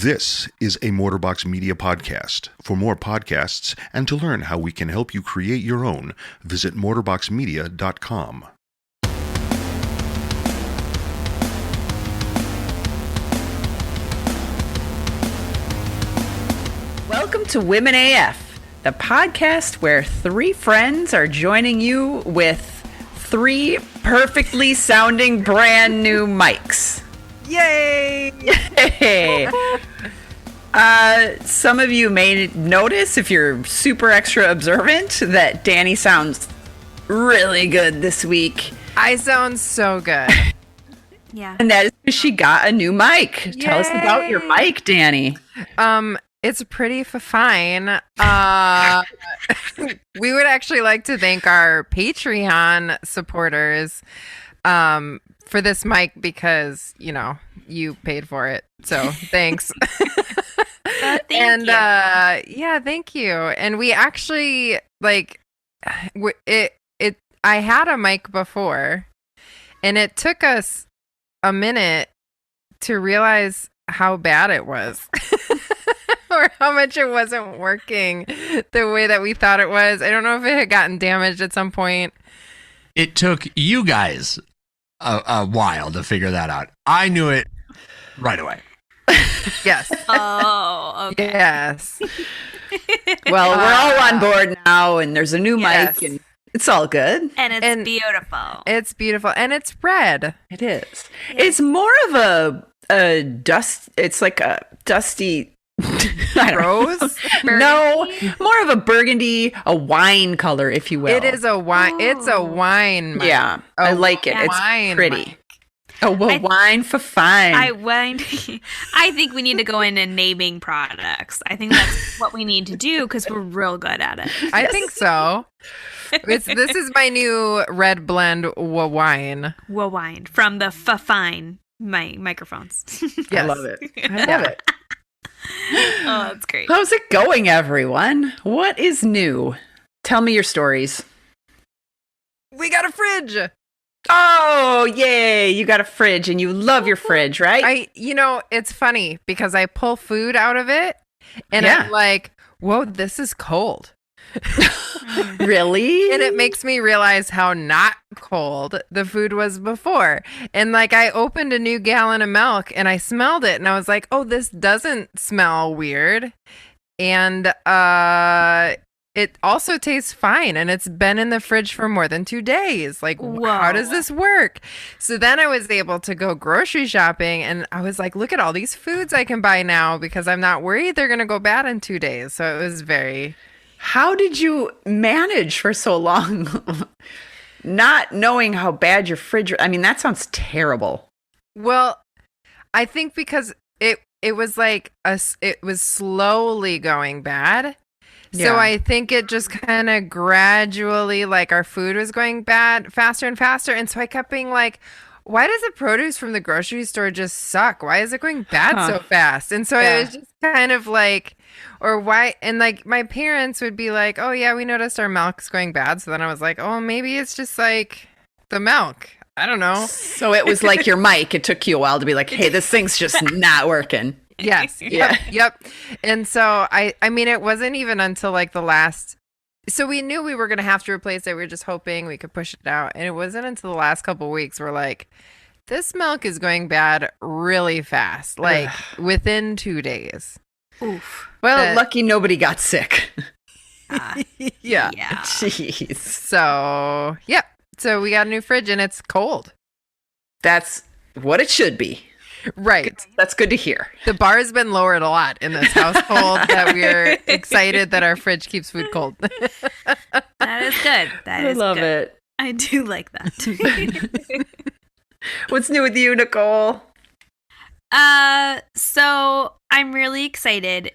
This is a Mortarbox Media podcast. For more podcasts and to learn how we can help you create your own, visit mortarboxmedia.com. Welcome to Women AF, the podcast where three friends are joining you with three perfectly sounding brand new mics. Yay! Yay! Some of you may notice, if you're super extra observant, that Danny sounds really good this week. I sound so good. Yeah. And that is because she got a new mic. Tell us about your mic, Danny. It's pretty fine. We would actually like to thank our Patreon supporters for this mic because, you know, you paid for it. So thanks. Thank you. Thank you. And we actually I had a mic before, and it took us a minute to realize how bad it was. Or how much it wasn't working the way that we thought it was. I don't know if it had gotten damaged at some point. It took you guys a while to figure that out. I knew it right away. Yes. Oh, okay. Yes. Well, we're all on board now, and there's a new mic, and it's all good. And it's beautiful. It's beautiful. And it's red. It is. Yeah. It's more of a dust. It's like a dusty... Rose? No, more of a burgundy, a wine color, if you will. It is a wine. Oh. It's a wine mic. Yeah, I like it. It's pretty. Mic. Oh, well, wine for fine. I think we need to go into naming products. I think that's what we need to do because we're real good at it. I think so. This is my new red blend wine. Wine from the fine microphones. Yes. I love it. I love it. Oh, that's great. How's it going, everyone? What is new? Tell me your stories. We got a fridge. Oh, yay. You got a fridge and you love your fridge, right? It's funny because I pull food out of it and I'm like, whoa, this is cold. Really? And it makes me realize how not cold the food was before. And I opened a new gallon of milk and I smelled it and I was like, oh, this doesn't smell weird. And it also tastes fine, and it's been in the fridge for more than 2 days. How does this work? So then I was able to go grocery shopping, and I was like, look at all these foods I can buy now because I'm not worried they're going to go bad in 2 days. So it was very... How did you manage for so long not knowing how bad your fridge... I mean, that sounds terrible. Well, I think because it was it was slowly going bad. Yeah. So I think it just kind of gradually, our food was going bad faster and faster. And so I kept being like, why does the produce from the grocery store just suck? Why is it going bad so fast? And so it was just kind of or why? And my parents would be like, oh yeah, we noticed our milk's going bad. So then I was like, oh, maybe it's just the milk. I don't know. So it was like your mic. It took you a while to be like, hey, this thing's just not working. Yes. Yep. And so I mean, it wasn't even until the last. So we knew we were going to have to replace it. We were just hoping we could push it out. And it wasn't until the last couple of weeks we're like, this milk is going bad really fast, within 2 days. Oof. Well, lucky nobody got sick. Yeah. Jeez. So, yeah. So we got a new fridge and it's cold. That's what it should be. Right. That's good to hear. The bar has been lowered a lot in this household that we're excited that our fridge keeps food cold. That is good. I love it. I do like that. What's new with you, Nicole? So I'm really excited.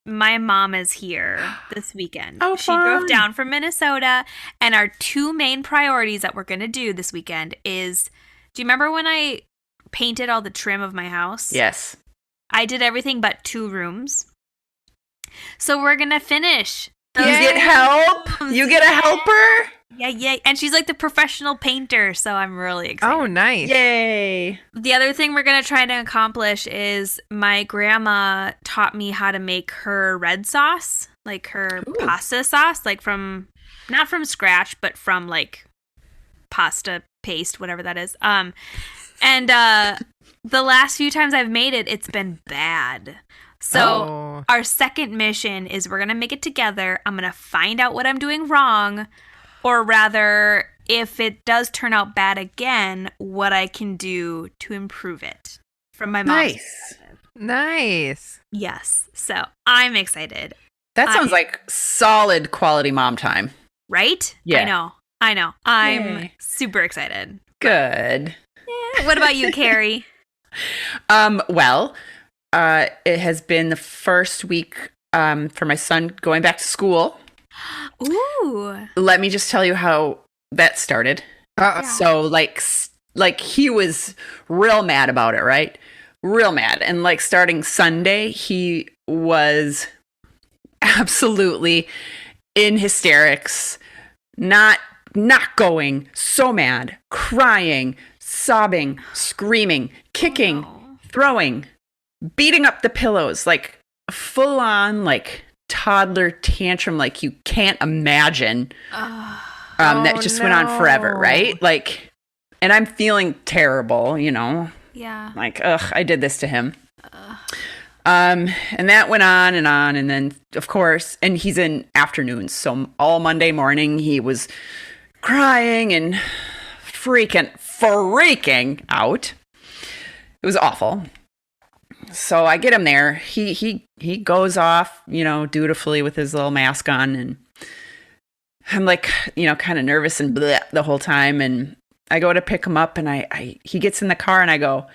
My mom is here this weekend. Oh, she drove down from Minnesota, and our two main priorities that we're going to do this weekend is, do you remember when I painted all the trim of my house? Yes. I did everything but 2 rooms. So we're going to finish. You get help? You get a helper? Yeah. And she's like the professional painter, so I'm really excited. Oh, nice. Yay. The other thing we're going to try to accomplish is my grandma taught me how to make her red sauce, like her pasta sauce, like not from scratch, but from like pasta paste, whatever that is. And the last few times I've made it, it's been bad. So our second mission is we're going to make it together. I'm going to find out what I'm doing wrong, or rather, if it does turn out bad again, what I can do to improve it from my mom's perspective. Nice. Yes. So I'm excited. That sounds like solid quality mom time. Right? Yeah. I know. I'm Yay. super excited. Good. Yeah. What about you, Carrie? Well, it has been the first week for my son going back to school. Ooh. Let me just tell you how that started. So like he was real mad about it, right? Real mad. And like starting Sunday, he was absolutely in hysterics, not going, so mad, crying, sobbing, screaming, kicking, throwing, beating up the pillows, like full on like toddler tantrum like you can't imagine. That just went on forever, right? Like, and I'm feeling terrible, you know? Yeah. Like, I did this to him. And that went on, and then, of course, and he's in afternoons, so all Monday morning he was crying and freaking out. It was awful. So I get him there. He goes off, you know, dutifully with his little mask on, and I'm like, you know, kind of nervous and bleh the whole time. And I go to pick him up, and he gets in the car, and I go,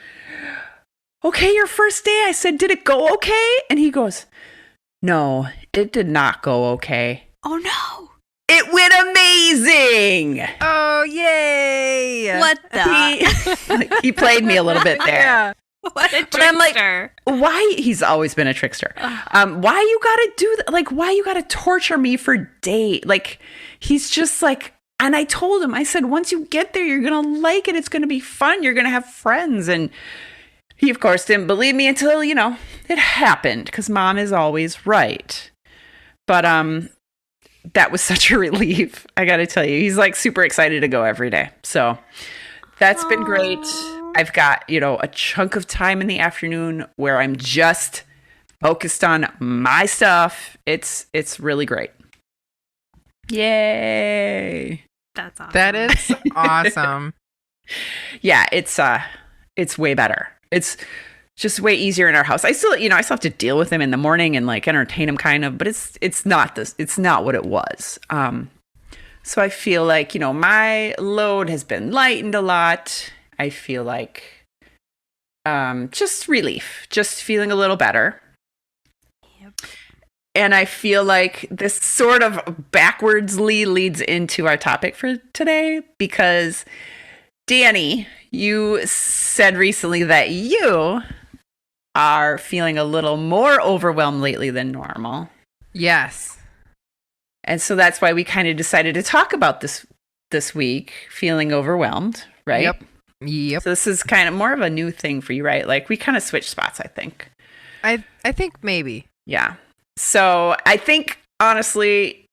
"Okay, your first day." I said, "Did it go okay?" And he goes, "No, it did not go okay." Oh no. It went amazing. Oh, yay. What the? He played me a little bit there. Yeah. What a trickster. But I'm like, why? He's always been a trickster. Why you gotta do that? Like, why you gotta torture me for days? Like, he's just like, and I told him, I said, once you get there, you're gonna like it. It's gonna be fun. You're gonna have friends. And he, of course, didn't believe me until, you know, it happened, because mom is always right. But that was such a relief. I gotta tell you, he's like super excited to go every day. So that's been great. I've got, you know, a chunk of time in the afternoon where I'm just focused on my stuff. It's really great. Yay. That's awesome. That is awesome. Yeah, it's way better. It's just way easier in our house. I still have to deal with him in the morning and like entertain him kind of, but it's not what it was. So I feel like, you know, my load has been lightened a lot. I feel like just relief, just feeling a little better. Yep. And I feel like this sort of backwardsly leads into our topic for today, because Danny, you said recently that you are feeling a little more overwhelmed lately than normal. Yes. And so that's why we kind of decided to talk about this week, feeling overwhelmed, right? Yep. So this is kind of more of a new thing for you, right? Like we kind of switched spots, I think. I think maybe. Yeah. So I think, honestly,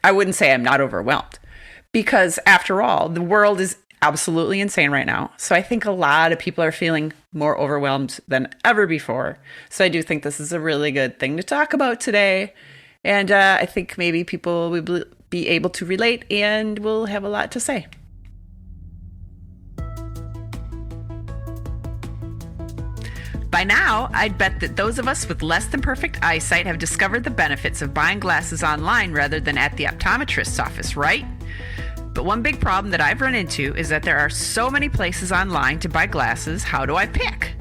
I wouldn't say I'm not overwhelmed, because after all, the world is absolutely insane right now. So I think a lot of people are feeling more overwhelmed than ever before. So I do think this is a really good thing to talk about today. And I think maybe people will be able to relate and will have a lot to say. By now, I'd bet that those of us with less than perfect eyesight have discovered the benefits of buying glasses online rather than at the optometrist's office, right? But one big problem that I've run into is that there are so many places online to buy glasses. How do I pick?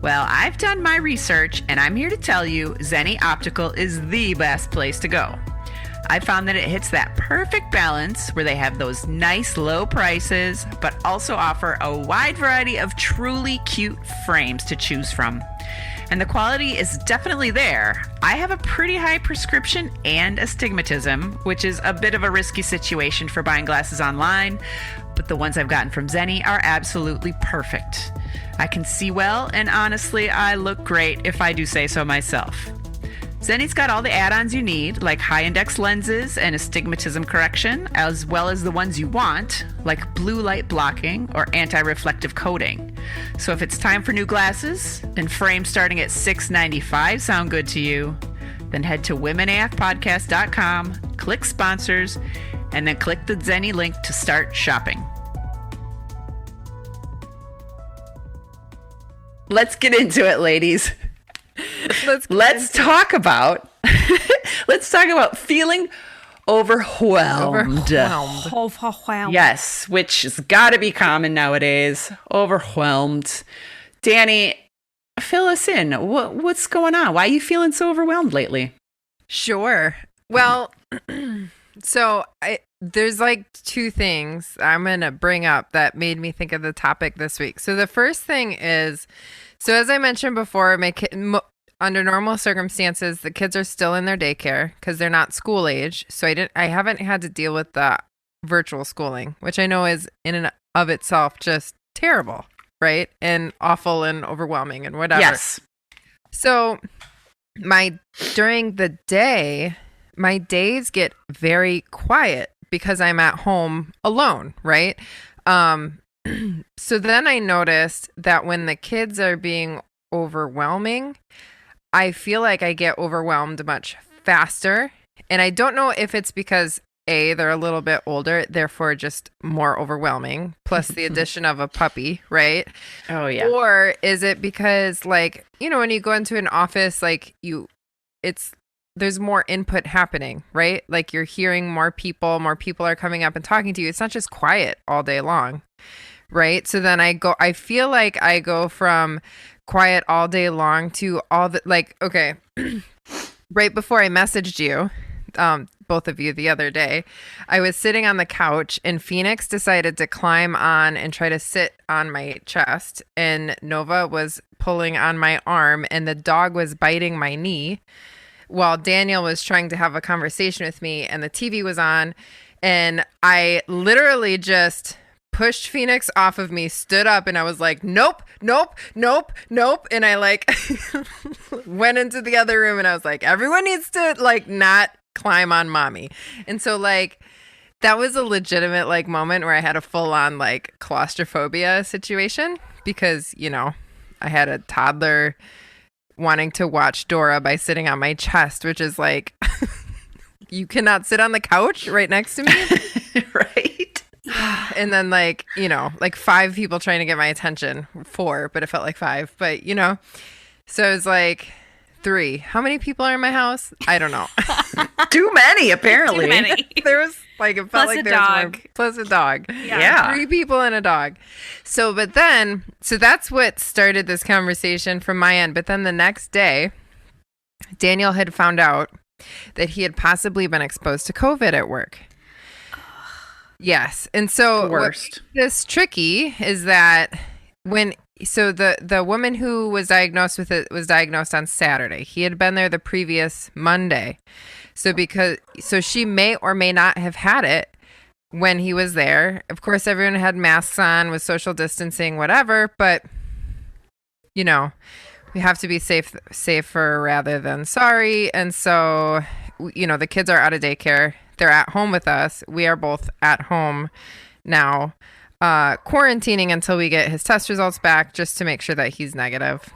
Well, I've done my research, and I'm here to tell you Zenni Optical is the best place to go. I found that it hits that perfect balance where they have those nice low prices, but also offer a wide variety of truly cute frames to choose from. And the quality is definitely there. I have a pretty high prescription and astigmatism, which is a bit of a risky situation for buying glasses online, but the ones I've gotten from Zenni are absolutely perfect. I can see well, and honestly, I look great if I do say so myself. Zenni's got all the add-ons you need, like high-index lenses and astigmatism correction, as well as the ones you want, like blue light blocking or anti-reflective coating. So if it's time for new glasses and frames starting at $6.95 sound good to you, then head to womenathpodcast.com, click sponsors, and then click the Zenni link to start shopping. Let's get into it, ladies. Let's talk about feeling overwhelmed. Overwhelmed. Yes, which has got to be common nowadays. Overwhelmed. Danny, fill us in. What's going on? Why are you feeling so overwhelmed lately? Sure. Well, so there's like two things I'm going to bring up that made me think of the topic this week. So the first thing is, so as I mentioned before, under normal circumstances, the kids are still in their daycare because they're not school age. So I haven't had to deal with the virtual schooling, which I know is in and of itself just terrible, right? And awful and overwhelming and whatever. Yes. So during the day, my days get very quiet because I'm at home alone, right? So then I noticed that when the kids are being overwhelming, I feel like I get overwhelmed much faster. And I don't know if it's because they're a little bit older, therefore just more overwhelming, plus the addition of a puppy, right? Oh, yeah. Or is it because, like, you know, when you go into an office, like there's more input happening, right? Like you're hearing more people are coming up and talking to you. It's not just quiet all day long, right? So then I feel like I go from quiet all day long to all the, like, okay, right before I messaged you, both of you the other day, I was sitting on the couch and Phoenix decided to climb on and try to sit on my chest, and Nova was pulling on my arm and the dog was biting my knee while Daniel was trying to have a conversation with me and the TV was on, and I literally just pushed Phoenix off of me, stood up, and I was like, nope. And I like went into the other room and I was like, everyone needs to like not climb on mommy. And so like that was a legitimate like moment where I had a full on like claustrophobia situation because, you know, I had a toddler wanting to watch Dora by sitting on my chest, which is like, you cannot sit on the couch right next to me. Right. And then like, you know, like 5 people trying to get my attention. 4, but it felt like 5. But, you know, so it's like 3. How many people are in my house? I don't know. Too many, apparently. Too many. There was like, it felt Plus like a there was more, dog. plus a dog. Yeah. 3 people and a dog. So, but then, so that's what started this conversation from my end. But then the next day, Daniel had found out that he had possibly been exposed to COVID at work. Yes. And so what makes this tricky is that the woman who was diagnosed with it was diagnosed on Saturday. He had been there the previous Monday. So she may or may not have had it when he was there. Of course, everyone had masks on with social distancing, whatever, but you know, we have to be safer rather than sorry. And so, you know, the kids are out of daycare. They're at home with us. We are both at home now, quarantining until we get his test results back, just to make sure that he's negative.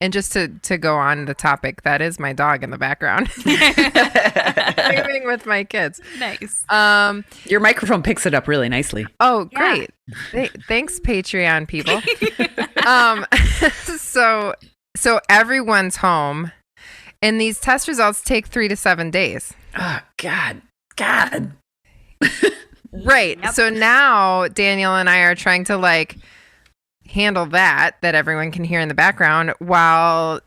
And just to go on the topic, that is my dog in the background. Playing with my kids. Nice. Your microphone picks it up really nicely. Oh, great. Thanks, Patreon people. So everyone's home, and these test results take 3 to 7 days. Oh, God. Right. Yep. So now Daniel and I are trying to like handle that everyone can hear in the background while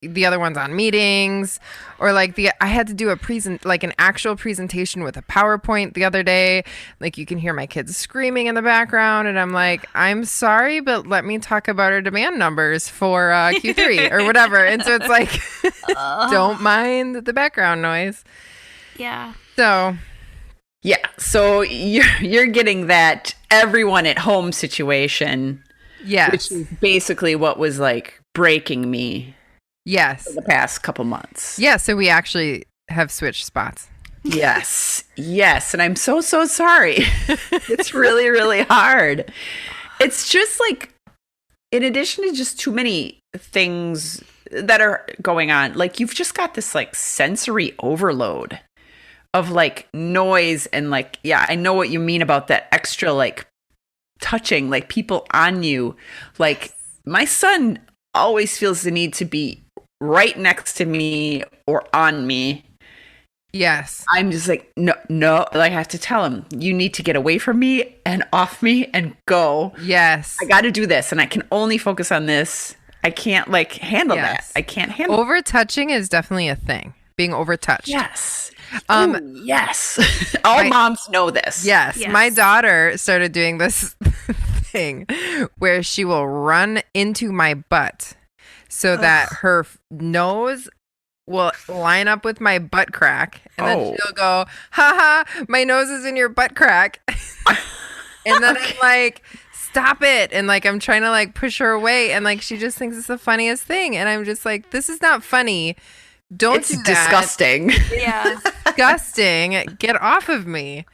the other one's on meetings, or like I had to do an actual presentation with a PowerPoint the other day. Like you can hear my kids screaming in the background, and I'm like, I'm sorry, but let me talk about our demand numbers for Q3 or whatever. And so it's like, don't mind the background noise. Yeah. So. Yeah. So you're getting that everyone at home situation. Yes. Which is basically what was like breaking me. Yes. For the past couple months. Yeah. So we actually have switched spots. Yes. Yes. And I'm so sorry. It's really, really hard. It's just like, in addition to just too many things that are going on, like you've just got this like sensory overload of like noise and like, yeah, I know what you mean about that extra like touching, like people on you. Like my son always feels the need to be right next to me or on me. Yes. I'm just like, no, like I have to tell him, you need to get away from me and off me and go. Yes. I got to do this and I can only focus on this. I can't like handle that. I can't handle over touching is definitely a thing. Being overtouched. Yes. Yes. All moms know this. Yes. My daughter started doing this thing where she will run into my butt so that her nose will line up with my butt crack. And then she'll go, ha, my nose is in your butt crack. And then I'm like, stop it. And like, I'm trying to like push her away. And like, she just thinks it's the funniest thing. And I'm just like, this is not funny. Don't do that. Disgusting. Yeah. Disgusting. Get off of me.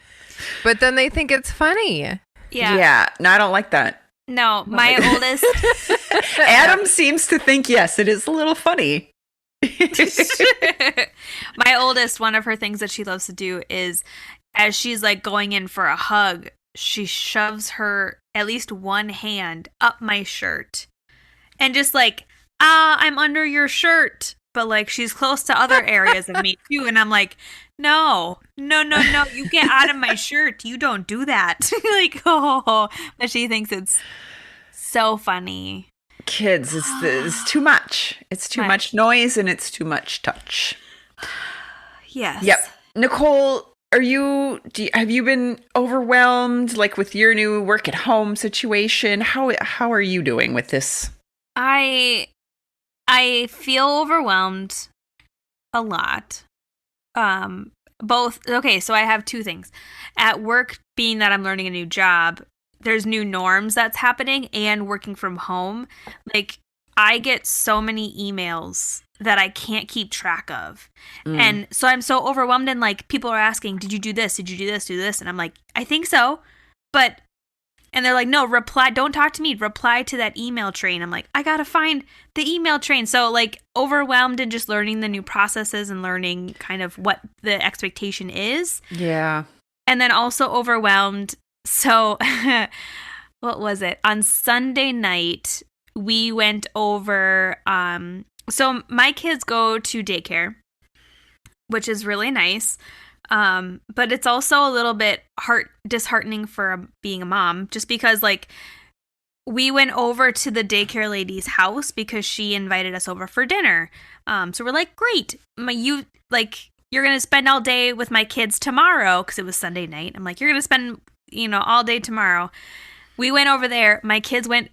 But then they think it's funny. Yeah. Yeah. No, I don't like that. No, my oldest. Adam seems to think, yes, it is a little funny. My oldest, one of her things that she loves to do is as she's like going in for a hug, she shoves her at least one hand up my shirt and just like, I'm under your shirt. But like she's close to other areas of me too. And I'm like, no, you get out of my shirt. You don't do that. Like, but she thinks it's so funny. Kids, it's too much. It's too much noise and it's too much touch. Yes. Yep. Nicole, have you been overwhelmed like with your new work at home situation? How are you doing with this? I feel overwhelmed a lot. Okay, so I have two things. At work, being that I'm learning a new job, there's new norms that's happening, and working from home. Like, I get so many emails that I can't keep track of. And so I'm so overwhelmed, and like people are asking, did you do this? Did you do this? Do this? And I'm like, I think so. And they're like, no, reply. Don't talk to me. Reply to that email train. I'm like, I got to find the email train. So like overwhelmed and just learning the new processes and learning kind of what the expectation is. Yeah. And then also overwhelmed. So what was it? On Sunday night, we went over. So my kids go to daycare, which is really nice. But it's also a little bit disheartening for being a mom, just because like we went over to the daycare lady's house because she invited us over for dinner. So we're like, great, you're going to spend all day with my kids tomorrow. 'Cause it was Sunday night. I'm like, you're going to spend, all day tomorrow. We went over there. My kids went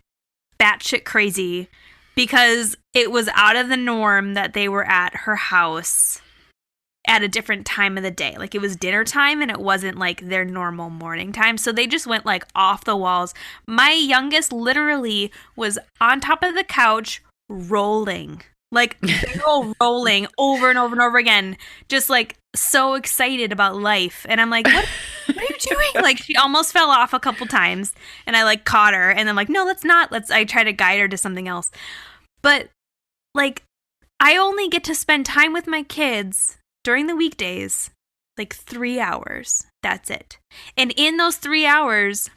batshit crazy because it was out of the norm that they were at her house at a different time of the day. Like it was dinner time and it wasn't like their normal morning time. So they just went like off the walls. My youngest literally was on top of the couch rolling, like rolling over and over and over again. Just like so excited about life. And I'm like, what are you doing? Like she almost fell off a couple times and I like caught her and I'm like, no, I try to guide her to something else. But like, I only get to spend time with my kids during the weekdays, like 3 hours. That's it. And in those 3 hours,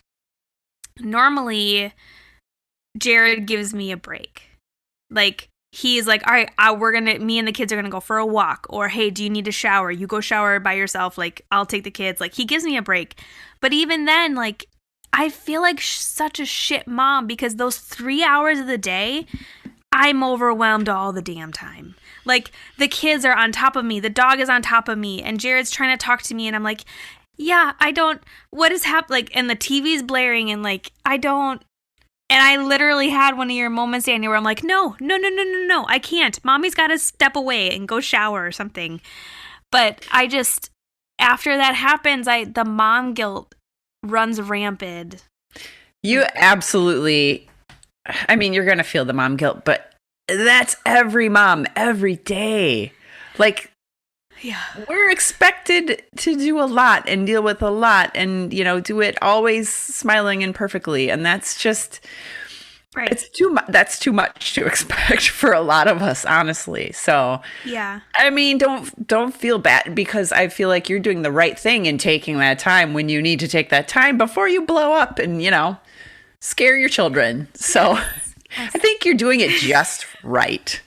normally Jared gives me a break. Like he's like, all right, me and the kids are going to go for a walk. Or, hey, do you need a shower? You go shower by yourself. Like I'll take the kids. Like he gives me a break. But even then, like I feel like such a shit mom because those 3 hours of the day, I'm overwhelmed all the damn time. Like, the kids are on top of me, the dog is on top of me, and Jared's trying to talk to me, and I'm like, yeah, what is happening? Like, and the TV's blaring, and like, and I literally had one of your moments, Daniel, where I'm like, no, I can't. Mommy's got to step away and go shower or something. But after that happens, the mom guilt runs rampant. You absolutely, I mean, you're going to feel the mom guilt, but that's every mom every day. Like, yeah, we're expected to do a lot and deal with a lot and, do it always smiling and perfectly. And that's just, right. It's that's too much to expect for a lot of us, honestly. So, yeah. I mean, don't feel bad because I feel like you're doing the right thing in taking that time when you need to take that time before you blow up and, scare your children. So I think you're doing it just right.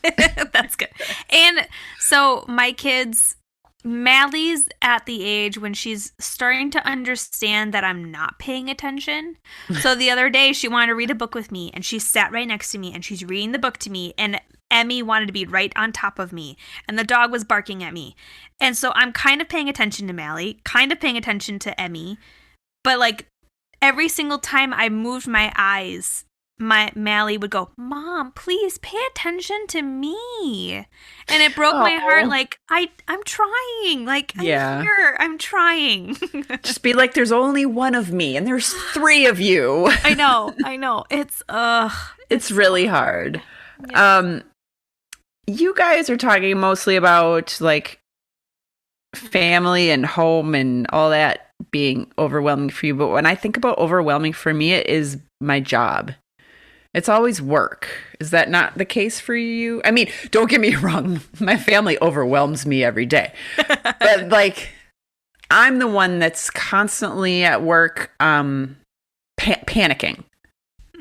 That's good. And so my kids, Mally's at the age when she's starting to understand that I'm not paying attention. So the other day she wanted to read a book with me and she sat right next to me and she's reading the book to me and Emmy wanted to be right on top of me and the dog was barking at me. And so I'm kind of paying attention to Mally, kind of paying attention to Emmy, but like every single time I moved my eyes, my Mally would go, Mom, please pay attention to me. And it broke my heart. Like, I'm trying. Like, I'm here. I'm trying. Just be like, there's only one of me and there's 3 of you. I know. It's really hard. Yeah. You guys are talking mostly about like family and home and all that being overwhelming for you. But when I think about overwhelming for me, it is my job. It's always work. Is that not the case for you? I mean, don't get me wrong. My family overwhelms me every day. But like, I'm the one that's constantly at work panicking.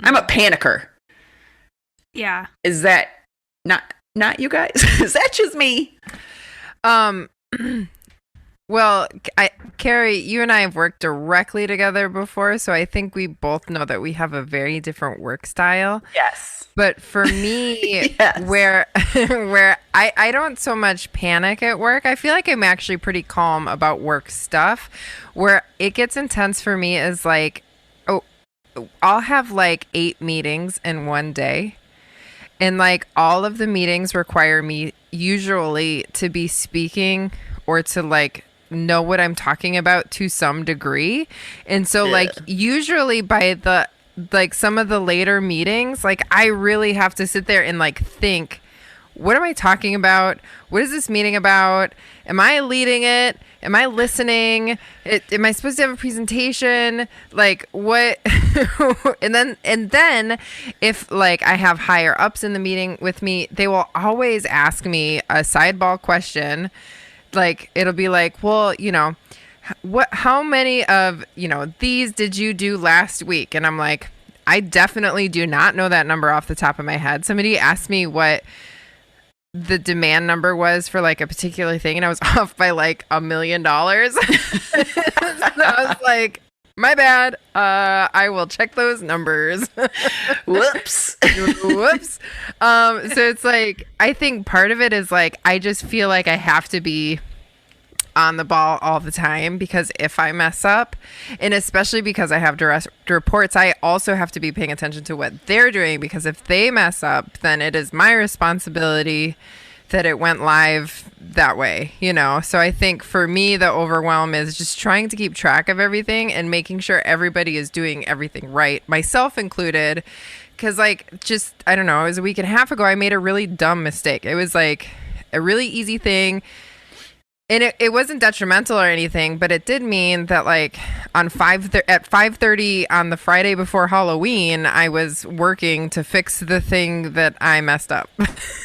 I'm a panicker. Yeah. Is that not you guys? Is that just me? Well, Carrie, you and I have worked directly together before, so I think we both know that we have a very different work style. Yes. But for me, yes. where I don't so much panic at work, I feel like I'm actually pretty calm about work stuff. Where it gets intense for me is like, I'll have like 8 meetings in one day. And like all of the meetings require me usually to be speaking or to like know what I'm talking about to some degree. And so like usually by the like some of the later meetings, like I really have to sit there and like think, what am I talking about? What is this meeting about? Am I leading it? Am I listening? Am I supposed to have a presentation? Like what? and then if like I have higher ups in the meeting with me, they will always ask me a sideball question. Like it'll be like, well, how many of, these did you do last week? And I'm like, I definitely do not know that number off the top of my head. Somebody asked me what the demand number was for like a particular thing and I was off by like $1 million. So I was like, my bad. I will check those numbers. Whoops. Whoops. So it's like, I think part of it is like, I just feel like I have to be on the ball all the time because if I mess up, and especially because I have direct reports, I also have to be paying attention to what they're doing because if they mess up, then it is my responsibility that it went live that way, So I think for me, the overwhelm is just trying to keep track of everything and making sure everybody is doing everything right, myself included. Because I don't know, it was a week and a half ago, I made a really dumb mistake. It was like a really easy thing. And it wasn't detrimental or anything, but it did mean that like at 5:30 on the Friday before Halloween, I was working to fix the thing that I messed up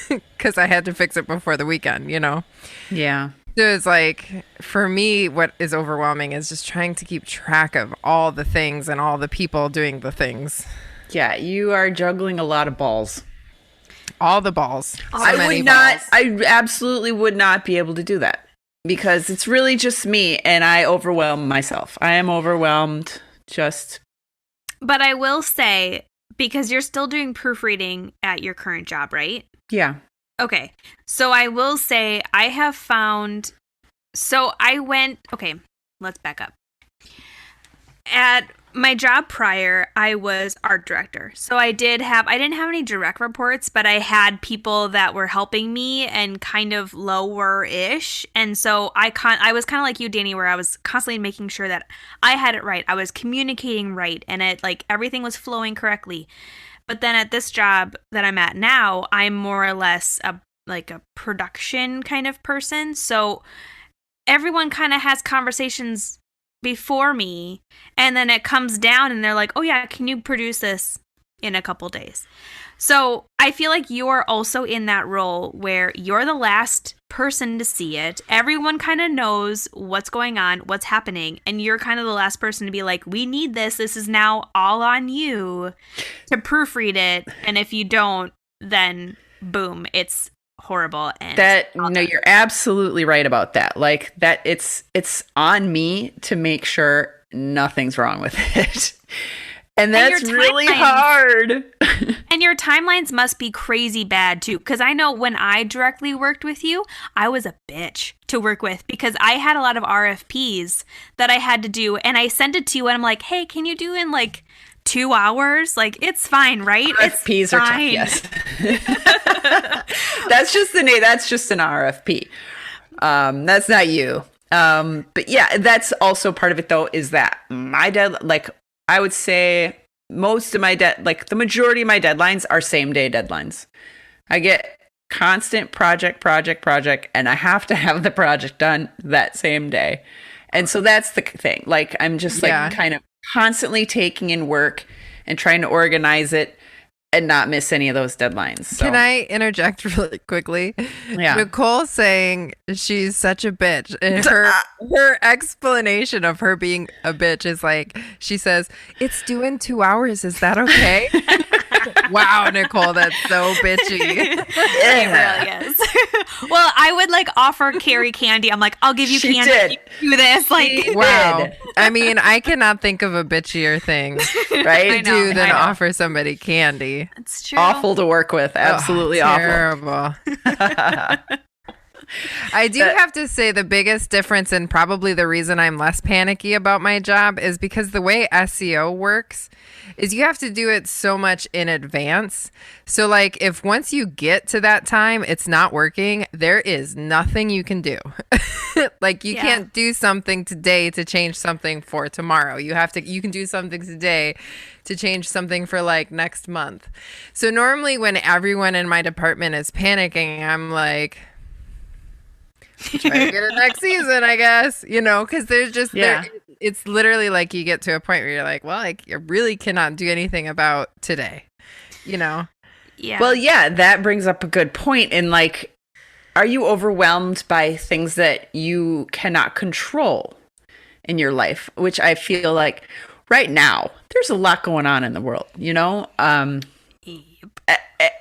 because I had to fix it before the weekend, Yeah. So it's like, for me, what is overwhelming is just trying to keep track of all the things and all the people doing the things. Yeah, you are juggling a lot of balls. All the balls. I absolutely would not be able to do that. Because it's really just me and I overwhelm myself. I am overwhelmed just But I will say, because you're still doing proofreading at your current job, right? Yeah. Okay. So I will say I have found. Okay, let's back up. At my job prior, I was art director. So I didn't have any direct reports, but I had people that were helping me and kind of lower-ish. And so I was kind of like you, Danny, where I was constantly making sure that I had it right. I was communicating right, and everything was flowing correctly. But then at this job that I'm at now, I'm more or less a production kind of person. So everyone kind of has conversations before me, and then it comes down and they're like, oh yeah, can you produce this in a couple days? So I feel like you're also in that role where you're the last person to see it. Everyone kind of knows what's going on, what's happening, and you're kind of the last person to be like, we need this. This is now all on you to proofread it. And if you don't, then boom, it's horrible. And you're absolutely right about that. Like that, it's on me to make sure nothing's wrong with it. And that's really hard. And your timelines must be crazy bad too. Because I know when I directly worked with you, I was a bitch to work with because I had a lot of RFPs that I had to do. And I sent it to you and I'm like, hey, can you do in 2 hours? It's fine, right? RFPs are tough, yes. That's just an RFP. That's not you. But yeah, that's also part of it though, is that my I would say most of my the majority of my deadlines are same day deadlines. I get constant project, and I have to have the project done that same day. And so that's the thing. I'm just kind of constantly taking in work and trying to organize it and not miss any of those deadlines. So. Can I interject really quickly? Yeah. Nicole saying she's such a bitch. And her explanation of her being a bitch is she says, it's due in 2 hours. Is that okay? Wow, Nicole, that's so bitchy. Yeah. It really is. Well, I would offer Carrie candy. I'm like, I'll give you candy. Do this. Wow. I mean, I cannot think of a bitchier thing, right? Than offer somebody candy. It's true. Awful to work with. Absolutely awful. Terrible. I do have to say the biggest difference and probably the reason I'm less panicky about my job is because the way SEO works is you have to do it so much in advance. So if once you get to that time, it's not working, there is nothing you can do. You can't do something today to change something for tomorrow. You can do something today to change something for next month. So normally when everyone in my department is panicking, I'm like, try to get it next season, I guess, because there's just, it's literally you get to a point where you're like, well, you really cannot do anything about today, Yeah. Well, yeah, that brings up a good point. And are you overwhelmed by things that you cannot control in your life? Which I feel like right now, there's a lot going on in the world,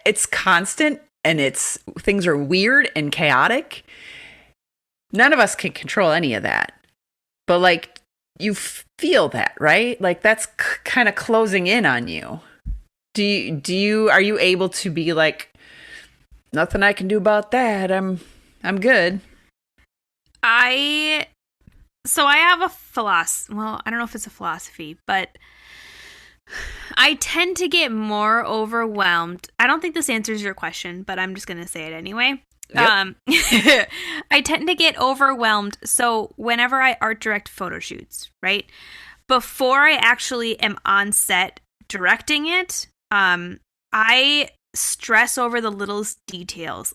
It's constant and things are weird and chaotic. None of us can control any of that. But you feel that, right? That's kind of closing in on you. Are you able to be nothing I can do about that. I'm good. I have a philosophy. Well, I don't know if it's a philosophy, but I tend to get more overwhelmed. I don't think this answers your question, but I'm just going to say it anyway. Yep. I tend to get overwhelmed. So whenever I art direct photo shoots, right? Before I actually am on set directing it, I stress over the littlest details.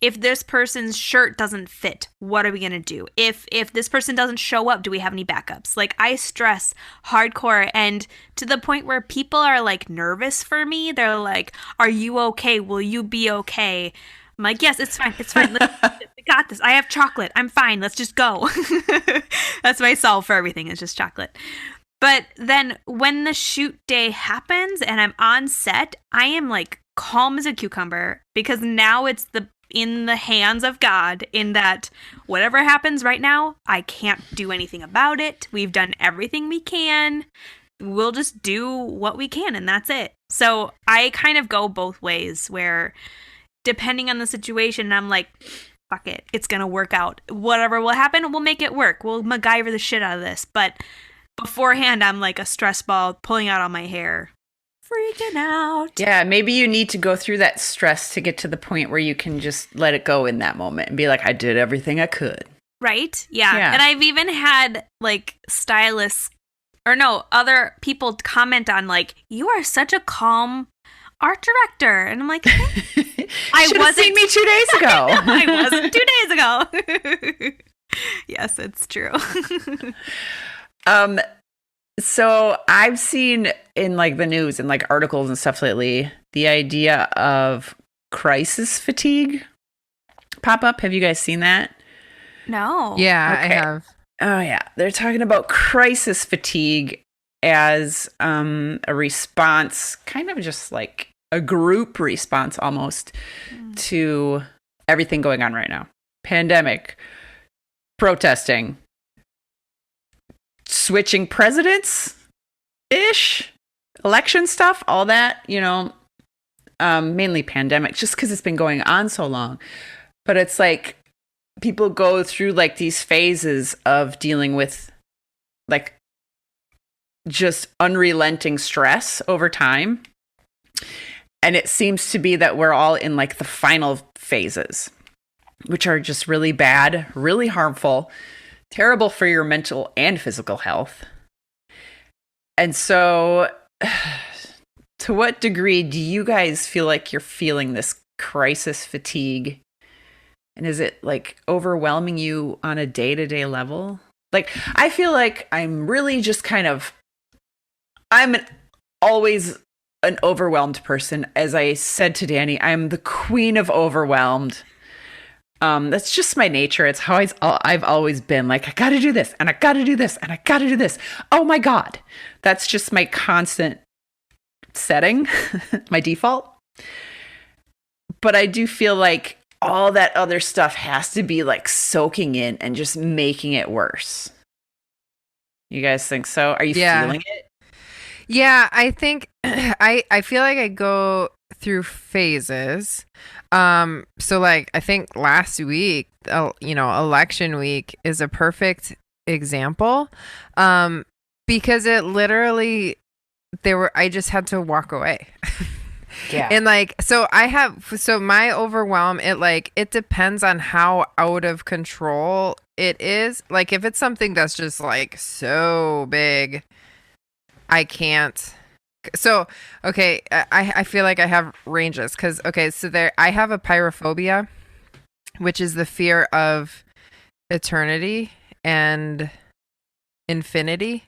If this person's shirt doesn't fit, what are we going to do? If this person doesn't show up, do we have any backups? I stress hardcore, and to the point where people are nervous for me. They're like, are you okay? Will you be okay? I'm like, yes, it's fine. It's fine. We got this. I have chocolate. I'm fine. Let's just go. That's my solve for everything. It's just chocolate. But then when the shoot day happens and I'm on set, I am calm as a cucumber because now it's in the hands of God, in that whatever happens right now, I can't do anything about it. We've done everything we can. we'll just do what we can and that's it. So I kind of go both ways where depending on the situation, I'm like, fuck it, it's gonna work out. Whatever will happen, we'll make it work. We'll MacGyver the shit out of this. But beforehand, I'm like a stress ball pulling out all my hair, freaking out. Yeah, maybe you need to go through that stress to get to the point where you can just let it go in that moment and be like, I did everything I could. Right? Yeah. And I've even had like stylists or no, other people comment on like, you are such a calm art director. And I'm like, I wasn't seen me 2 days ago. I wasn't 2 days ago. Yes, it's true. So I've seen in like the news and like articles and stuff lately, the idea of crisis fatigue pop up. Have you guys seen that? No. Yeah, Okay. I have. Oh yeah. They're talking about crisis fatigue as a response, kind of just like a group response almost to everything going on right now. Pandemic, protesting, switching presidents ish, election stuff, all that, mainly pandemic, just because it's been going on so long. But it's like people go through like these phases of dealing with like just unrelenting stress over time. And it seems to be that we're all in like the final phases, which are just really bad, really harmful, terrible for your mental and physical health. And so, to what degree do you guys feel like you're feeling this crisis fatigue? And is it like overwhelming you on a day-to-day level? Like, I feel like I'm really just always an overwhelmed person. As I said to Danny, I'm the queen of overwhelmed. That's just my nature. It's how I've always been. Like, I got to do this, and I got to do this, and I got to do this. Oh my God. That's just my constant setting, my default. But I do feel like all that other stuff has to be like soaking in and just making it worse. You guys think so? Are you feeling it? Yeah, I think I feel like I go through phases. So like I think last week, election week is a perfect example. Because it literally I just had to walk away. Yeah. And like so my overwhelm, it depends on how out of control it is. Like if it's something that's just like so big, I can't. So, okay, I feel like I have ranges because, I have a pyrophobia, which is the fear of eternity and infinity,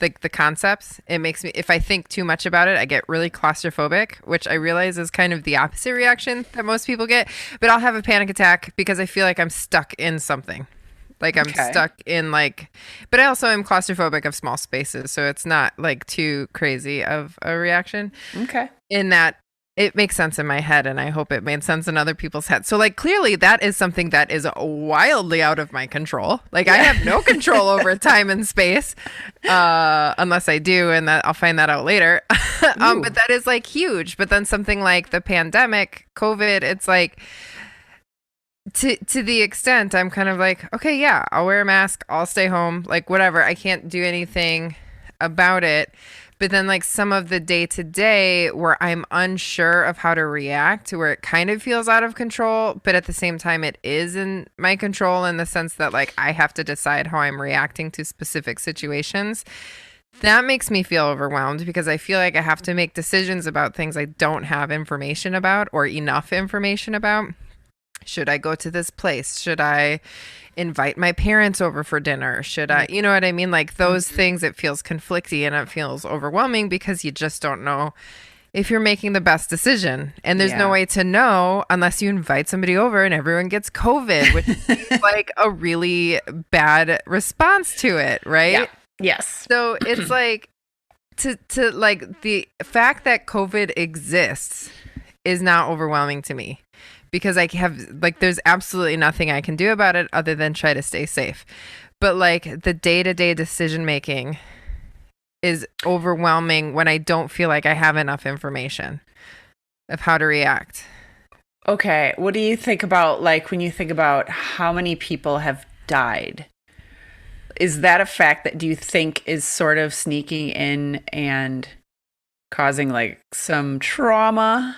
like the concepts. It makes me, if I think too much about it, I get really claustrophobic, which I realize is kind of the opposite reaction that most people get. But I'll have a panic attack because I feel like I'm stuck in something. Like I'm stuck in but I also am claustrophobic of small spaces. So it's not like too crazy of a reaction. Okay. In that it makes sense in my head and I hope it made sense in other people's heads. So like clearly that is something that is wildly out of my control. Like I have no control over time and space unless I do. And that I'll find that out later. But that is like huge. But then something like the pandemic, COVID, it's like, to the extent I'm kind of like, okay, yeah, I'll wear a mask, I'll stay home, like whatever. I can't do anything about it. But then like some of the day to day where I'm unsure of how to react, to where it kind of feels out of control, but at the same time it is in my control in the sense that like I have to decide how I'm reacting to specific situations. That makes me feel overwhelmed because I feel like I have to make decisions about things I don't have information about or enough information about. Should I go to this place? Should I invite my parents over for dinner? Should I, you know what I mean? Like those things, it feels conflicty and it feels overwhelming because you just don't know if you're making the best decision. And there's no way to know unless you invite somebody over and everyone gets COVID, which is like a really bad response to it, right? Yeah. Yes. So it's like to like the fact that COVID exists is not overwhelming to me. Because I have, like, there's absolutely nothing I can do about it other than try to stay safe. But, like, the day-to-day decision-making is overwhelming when I don't feel like I have enough information of how to react. Okay, what do you think about, like, when you think about how many people have died? Is that a fact that do you think is sort of sneaking in and causing like some trauma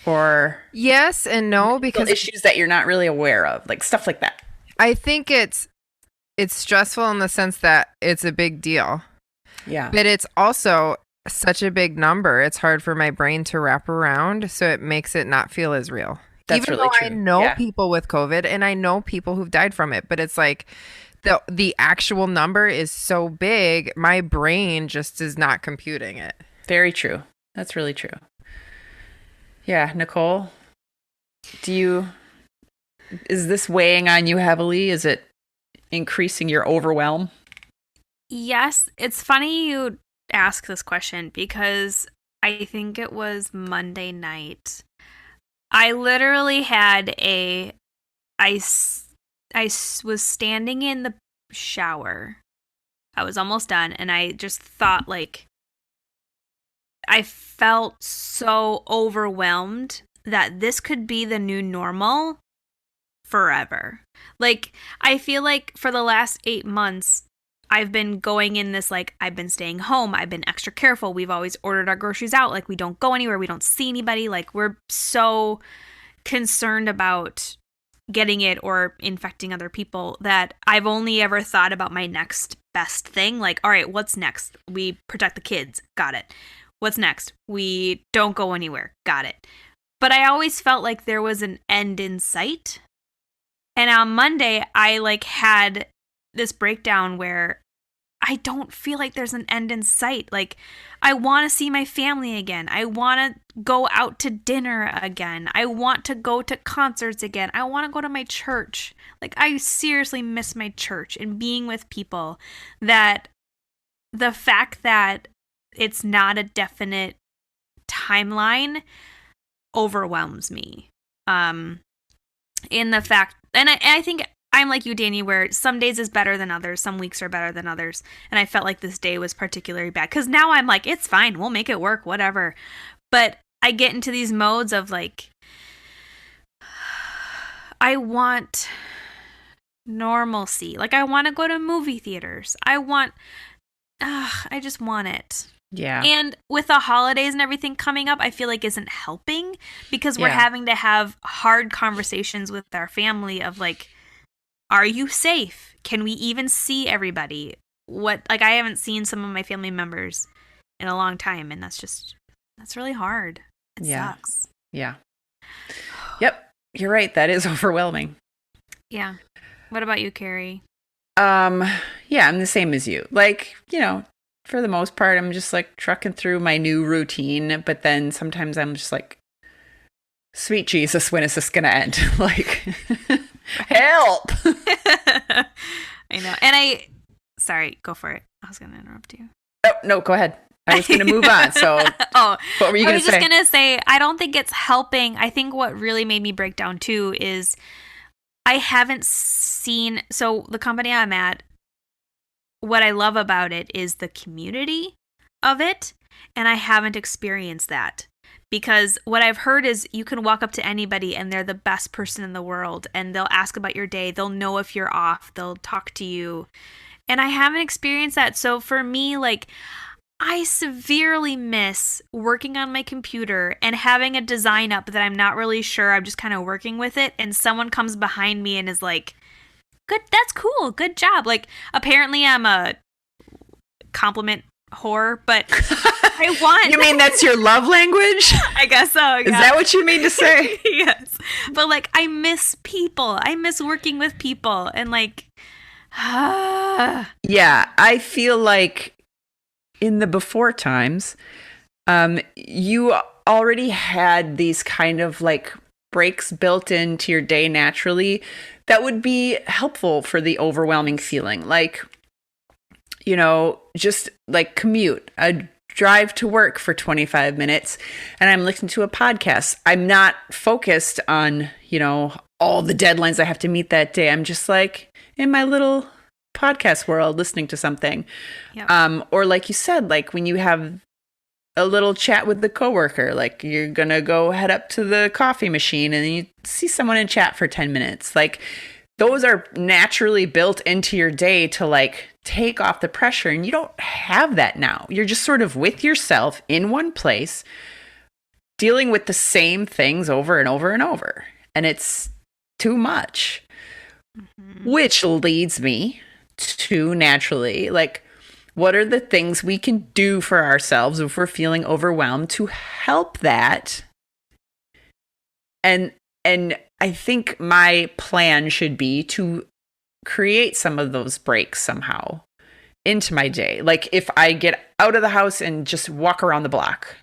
or Yes and no, because issues that you're not really aware of, like stuff like that? I think it's stressful in the sense that it's a big deal. Yeah. But it's also such a big number. It's hard for my brain to wrap around, so it makes it not feel as real. That's Even really though true. I know Yeah. people with COVID and I know people who've died from it, but it's like the actual number is so big, my brain just is not computing it. Very true. That's really true. Yeah, Nicole, is this weighing on you heavily? Is it increasing your overwhelm? Yes, it's funny you ask this question because I think it was Monday night. I literally had was standing in the shower. I was almost done and I just thought like I felt so overwhelmed that this could be the new normal forever. Like, I feel like for the last 8 months, I've been going in this, like, I've been staying home. I've been extra careful. We've always ordered our groceries out. Like, we don't go anywhere. We don't see anybody. Like, we're so concerned about getting it or infecting other people that I've only ever thought about my next best thing. Like, all right, what's next? We protect the kids. Got it. What's next? We don't go anywhere. Got it. But I always felt like there was an end in sight. And on Monday, I like had this breakdown where I don't feel like there's an end in sight. Like, I want to see my family again. I want to go out to dinner again. I want to go to concerts again. I want to go to my church. Like, I seriously miss my church and being with people. That the fact that it's not a definite timeline overwhelms me. In the fact, and I think I'm like you, Danny, where some days is better than others. Some weeks are better than others. And I felt like this day was particularly bad. Because now I'm like, it's fine. We'll make it work, whatever. But I get into these modes of like, I want normalcy. Like, I want to go to movie theaters. I just want it. Yeah. And with the holidays and everything coming up, I feel like isn't helping because we're having to have hard conversations with our family of like, are you safe? Can we even see everybody? I haven't seen some of my family members in a long time, and that's really hard. It sucks. Yeah. Yep. You're right. That is overwhelming. Yeah. What about you, Carrie? Yeah, I'm the same as you. Like, for the most part, I'm just like trucking through my new routine, but then sometimes I'm just like, sweet Jesus, when is this going to end? Like, help. I know. And sorry, go for it. I was going to interrupt you. Oh, no, go ahead. I was going to move on. So, what were you going to say? I was just going to say, I don't think it's helping. I think what really made me break down too is I haven't seen, so the company I'm at, what I love about it is the community of it, and I haven't experienced that. Because what I've heard is you can walk up to anybody and they're the best person in the world and they'll ask about your day. They'll know if you're off. They'll talk to you. And I haven't experienced that. So for me, like, I severely miss working on my computer and having a design up that I'm not really sure. I'm just kind of working with it. And someone comes behind me and is like, good, that's cool. Good job. Like, apparently I'm a compliment whore, but I want. You mean that's your love language? I guess so. Yeah. Is that what you mean to say? Yes. But like, I miss people. I miss working with people and like, yeah, I feel like in the before times, you already had these kind of like breaks built into your day naturally that would be helpful for the overwhelming feeling. Like, just like commute, a drive to work for 25 minutes and I'm listening to a podcast. I'm not focused on, all the deadlines I have to meet that day. I'm just like in my little podcast world listening to something. Yep. Or like you said, like when you have a little chat with the coworker, like you're going to go head up to the coffee machine and you see someone in chat for 10 minutes. Like those are naturally built into your day to like take off the pressure. And you don't have that now. You're just sort of with yourself in one place, dealing with the same things over and over and over. And it's too much, which leads me to naturally, like, what are the things we can do for ourselves if we're feeling overwhelmed to help that? And I think my plan should be to create some of those breaks somehow into my day. Like if I get out of the house and just walk around the block,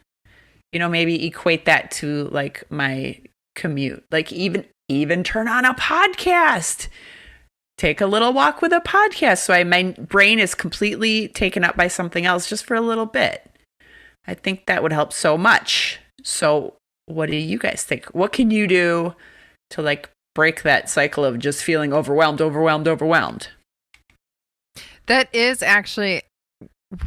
you know, maybe equate that to like my commute. Like even turn on a podcast. Take a little walk with a podcast so my brain is completely taken up by something else just for a little bit. I think that would help so much. So what do you guys think? What can you do to like break that cycle of just feeling overwhelmed? That is actually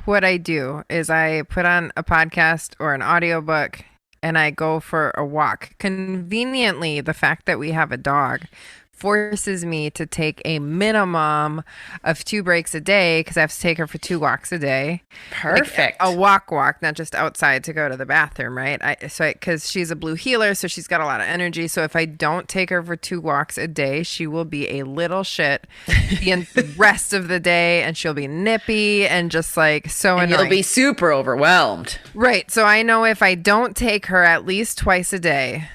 what I do is I put on a podcast or an audiobook and I go for a walk. Conveniently, the fact that we have a dog forces me to take a minimum of 2 breaks a day because I have to take her for 2 walks a day. Perfect. Like a walk, not just outside to go to the bathroom, right? Because she's a blue heeler, so she's got a lot of energy. So if I don't take her for 2 walks a day, she will be a little shit the rest of the day, and she'll be nippy and just like so and annoying. You'll be super overwhelmed. Right. So I know if I don't take her at least twice a day,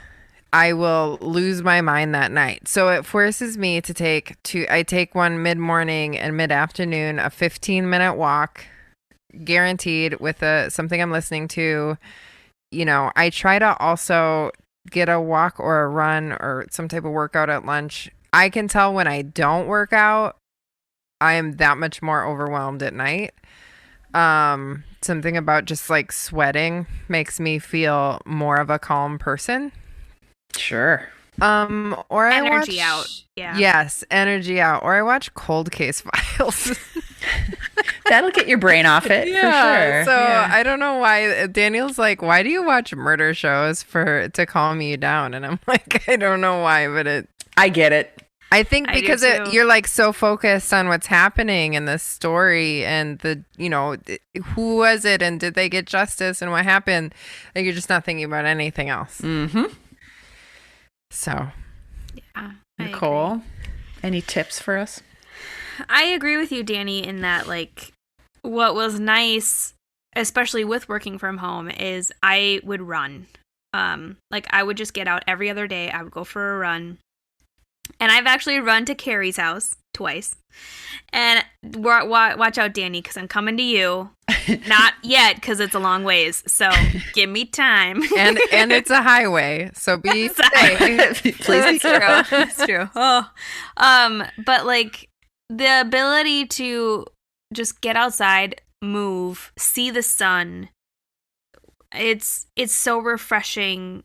I will lose my mind that night. So it forces me to I take one mid-morning and mid-afternoon, a 15-minute walk, guaranteed with something I'm listening to. You know, I try to also get a walk or a run or some type of workout at lunch. I can tell when I don't work out, I am that much more overwhelmed at night. Something about just like sweating makes me feel more of a calm person. Sure. Or I energy watch, out. Yeah. Yes, energy out. Or I watch Cold Case Files. That'll get your brain off it for sure. So I don't know why Daniel's like, why do you watch murder shows to calm you down? And I'm like, I don't know why, but I get it. I think because you're like so focused on what's happening in the story and who was it and did they get justice and what happened? Like you're just not thinking about anything else. Mm-hmm. So, yeah, Nicole, any tips for us? I agree with you, Danny, in that like what was nice, especially with working from home, is I would run. Like I would just get out every other day. I would go for a run. And I've actually run to Carrie's house twice. And watch out, Danny, because I'm coming to you. Not yet, because it's a long ways. So give me time. and it's a highway, so be safe. Please. That's true. Oh, but like the ability to just get outside, move, see the sun. It's so refreshing.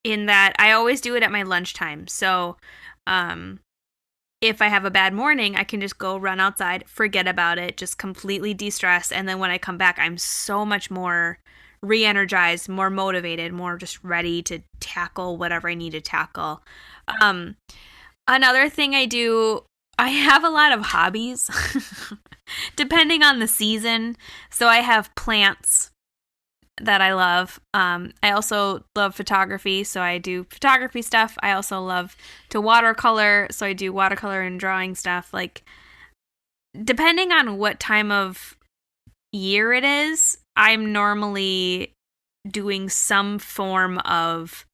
In that I always do it at my lunchtime. So. If I have a bad morning, I can just go run outside, forget about it, just completely de-stress. And then when I come back, I'm so much more re-energized, more motivated, more just ready to tackle whatever I need to tackle. Another thing I do, I have a lot of hobbies, depending on the season. So I have plants that I love. I also love photography, so I do photography stuff. I also love to watercolor, so I do watercolor and drawing stuff. Like, depending on what time of year it is, I'm normally doing some form of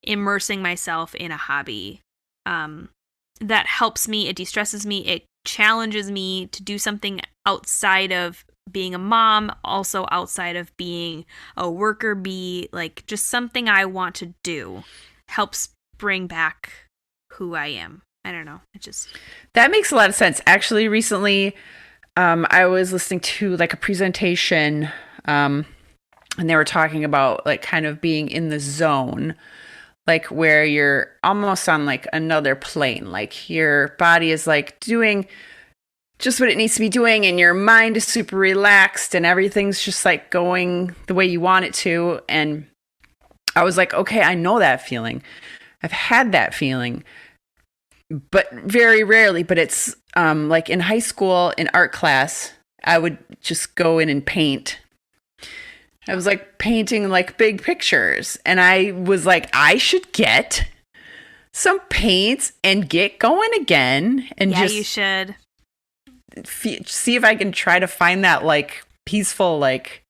immersing myself in a hobby. That helps me, it de-stresses me, it challenges me to do something outside of being a mom, also outside of being a worker bee, like just something I want to do helps bring back who I am. I don't know. That makes a lot of sense. Actually, recently, I was listening to like a presentation, and they were talking about like kind of being in the zone, like where you're almost on like another plane, like your body is like doing just what it needs to be doing, and your mind is super relaxed and everything's just like going the way you want it to. And I was like, okay, I know that feeling. I've had that feeling, but very rarely. But it's like in high school in art class, I would just go in and paint. I was like painting like big pictures, and I was like, I should get some paints and get going again, and just you should see if I can try to find that like peaceful, like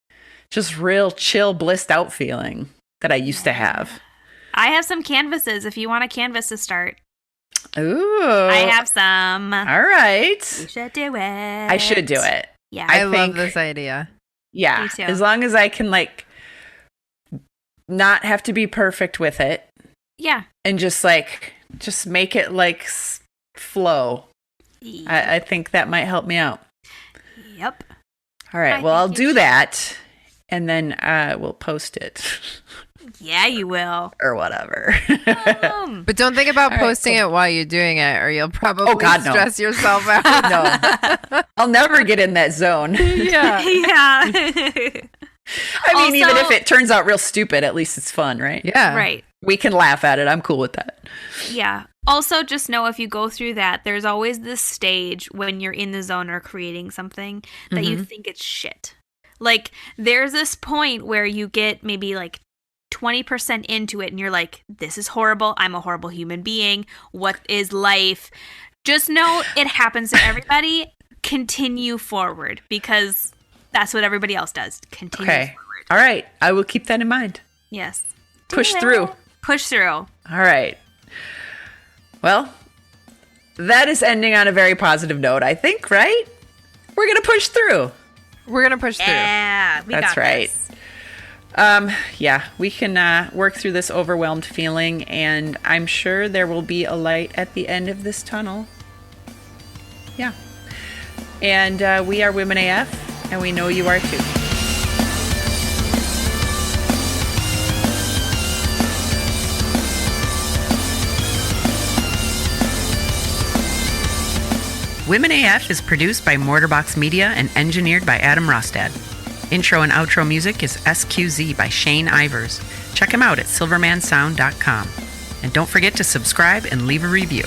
just real chill, blissed out feeling that I used to have. I have some canvases if you want a canvas to start. Ooh. I have some. All right. You should do it. I should do it. Yeah. I love think- this idea. Yeah. Me too. As long as I can like not have to be perfect with it Yeah. and just make it like flow. I think that might help me out. Yep. All right. I Well, I'll think you do should. that, and then we'll post it Yeah, you will. or whatever. But don't think about All right, posting it while you're doing it, or you'll probably Oh, God, no. stress yourself out. No, I'll never get in that zone. Yeah. Yeah. I mean, even Also- if it turns out real stupid, at least it's fun, right? Yeah. Right. We can laugh at it. I'm cool with that. Yeah. Also, just know if you go through that, there's always this stage when you're in the zone or creating something that you think it's shit. Like, there's this point where you get maybe like 20% into it and you're like, this is horrible. I'm a horrible human being. What is life? Just know it happens to everybody. Continue forward because that's what everybody else does. Continue Okay. forward. All right. I will keep that in mind. Yes. Push Do it. through. Push through. All right. Well, that is ending on a very positive note, I think, right? We're going to push through. We're gonna push through. Yeah, we That's got right. this. Yeah, we can work through this overwhelmed feeling, and I'm sure there will be a light at the end of this tunnel. Yeah. And we are Women AF, and we know you are too. Women AF is produced by Mortarbox Media and engineered by Adam Rostad. Intro and outro music is SQZ by Shane Ivers. Check him out at silvermansound.com. And don't forget to subscribe and leave a review.